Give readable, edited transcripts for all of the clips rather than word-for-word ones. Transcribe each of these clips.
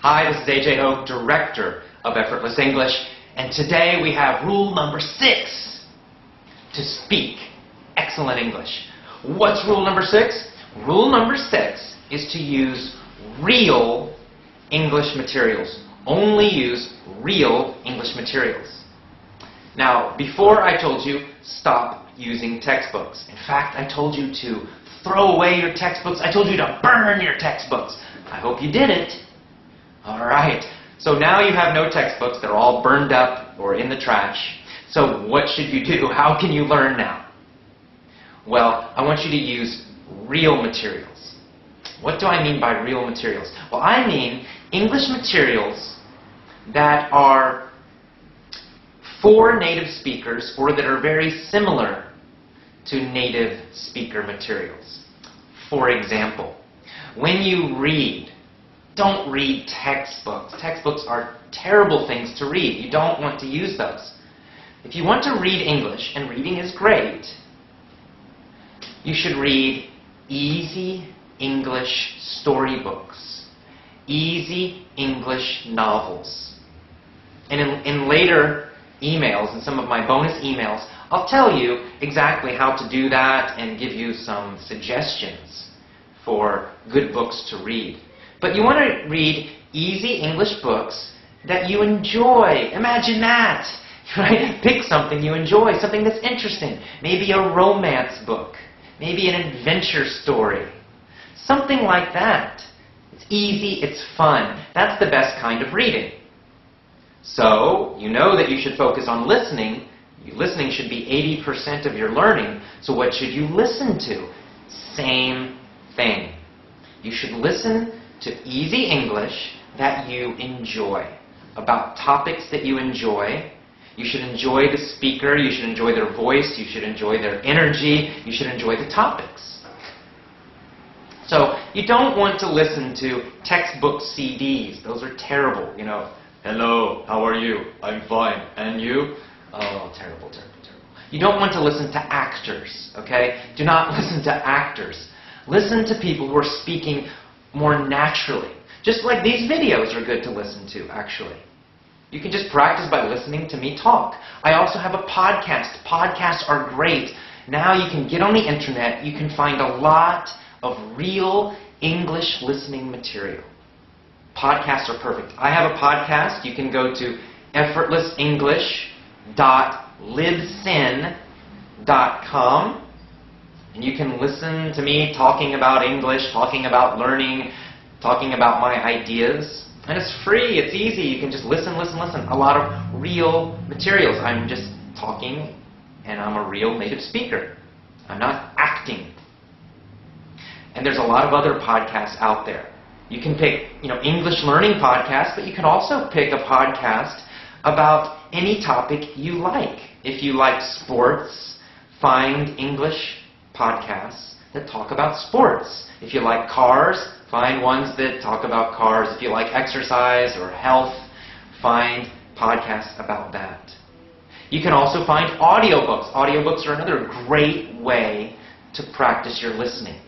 Hi, this is AJ Oak, Director of Effortless English, and today we have rule number 6 to speak excellent English. What's rule number 6? Rule number 6 is to use real English materials. Only use real English materials. Now, before I told you, stop using textbooks. In fact, I told you to throw away your textbooks. I told you to burn your textbooks. I hope you did it. All right. So now you have no textbooks. They're all burned up or in the trash. So what should you do? How can you learn now? Well, I want you to use real materials. What do I mean by real materials? Well, I mean English materials that are for native speakers or that are very similar to native speaker materials. For example, when you read, don't read textbooks. Textbooks are terrible things to read. You don't want to use those. If you want to read English, and reading is great, you should read easy English storybooks, easy English novels. And in later emails, in some of my bonus emails, I'll tell you exactly how to do that and give you some suggestions for good books to read. But you want to read easy English books that you enjoy. Imagine that, right? Pick something you enjoy, something that's interesting. Maybe a romance book, maybe an adventure story, something like that. It's easy, it's fun. That's the best kind of reading. So, you know that you should focus on listening. Listening should be 80% of your learning. So what should you listen to? Same thing. You should listen to easy English that you enjoy, about topics that you enjoy. You should enjoy the speaker, you should enjoy their voice, you should enjoy their energy, you should enjoy the topics. So you don't want to listen to textbook CDs. Those are terrible, you know. Hello, how are you? I'm fine. And you? Oh, terrible, terrible, terrible. You don't want to listen to actors, okay? Do not listen to actors. Listen to people who are speaking more naturally. Just like these videos are good to listen to, actually. You can just practice by listening to me talk. I also have a podcast. Podcasts are great. Now you can get on the internet. You can find a lot of real English listening material. Podcasts are perfect. I have a podcast. You can go to effortlessenglish.libsyn.com and you can listen to me talking about English, talking about learning, talking about my ideas. And it's free, it's easy. You can just listen. A lot of real materials. I'm just talking and I'm a real native speaker. I'm not acting. And there's a lot of other podcasts out there. You can pick, English learning podcasts, but you can also pick a podcast about any topic you like. If you like sports, find English podcasts that talk about sports. If you like cars, find ones that talk about cars. If you like exercise or health, find podcasts about that. You can also find audiobooks. Audiobooks are another great way to practice your listening.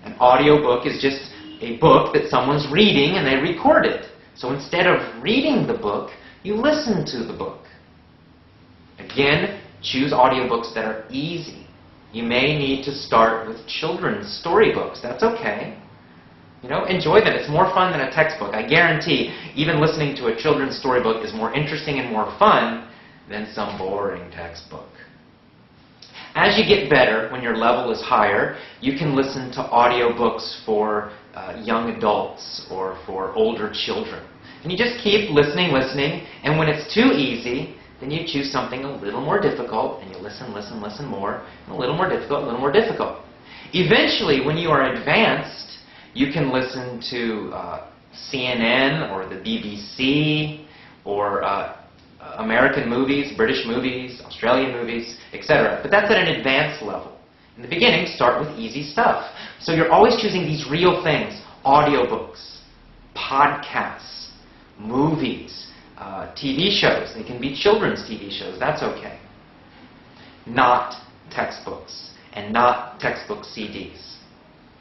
An audiobook is just a book that someone's reading and they record it. So instead of reading the book, you listen to the book. Again, choose audiobooks that are easy. You may need to start with children's storybooks. That's okay. Enjoy them. It's more fun than a textbook. I guarantee even listening to a children's storybook is more interesting and more fun than some boring textbook. As you get better, when your level is higher, you can listen to audiobooks for young adults or for older children. And you just keep listening, and when it's too easy, then you choose something a little more difficult, and you listen more, and a little more difficult. Eventually, when you are advanced, you can listen to CNN or the BBC or American movies, British movies, Australian movies, etc. But that's at an advanced level. In the beginning, start with easy stuff. So you're always choosing these real things: audiobooks, podcasts, movies, TV shows. They can be children's TV shows. That's okay. Not textbooks and not textbook CDs.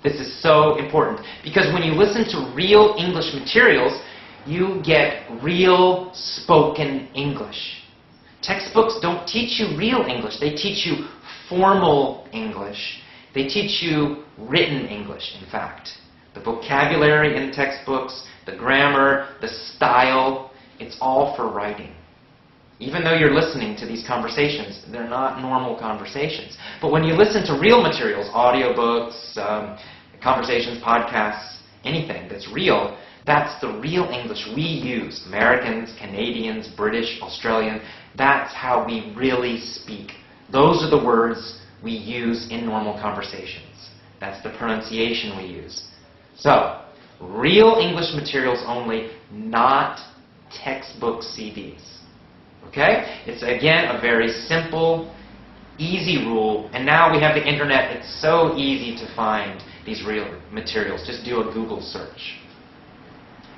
This is so important because when you listen to real English materials, You get real spoken English. Textbooks don't teach you real English. They teach you formal English. They teach you written English, in fact. The vocabulary in textbooks, the grammar, the style, it's all for writing. Even though you're listening to these conversations, they're not normal conversations. But when you listen to real materials, audiobooks, conversations, podcasts, anything that's real, that's the real English we use. Americans, Canadians, British, Australian, that's how we really speak. Those are the words we use in normal conversations. That's the pronunciation we use. So, real English materials only, not textbook CDs. Okay? It's, again, a very simple, easy rule. And now we have the internet. It's so easy to find these real materials. Just do a Google search.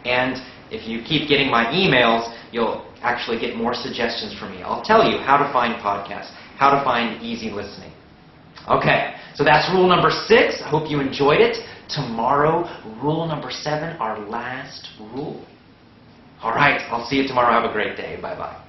And if you keep getting my emails, you'll actually get more suggestions from me. I'll tell you how to find podcasts, how to find easy listening. Okay, so that's rule number 6. I hope you enjoyed it. Tomorrow, rule number 7, our last rule. All right, I'll see you tomorrow. Have a great day. Bye-bye.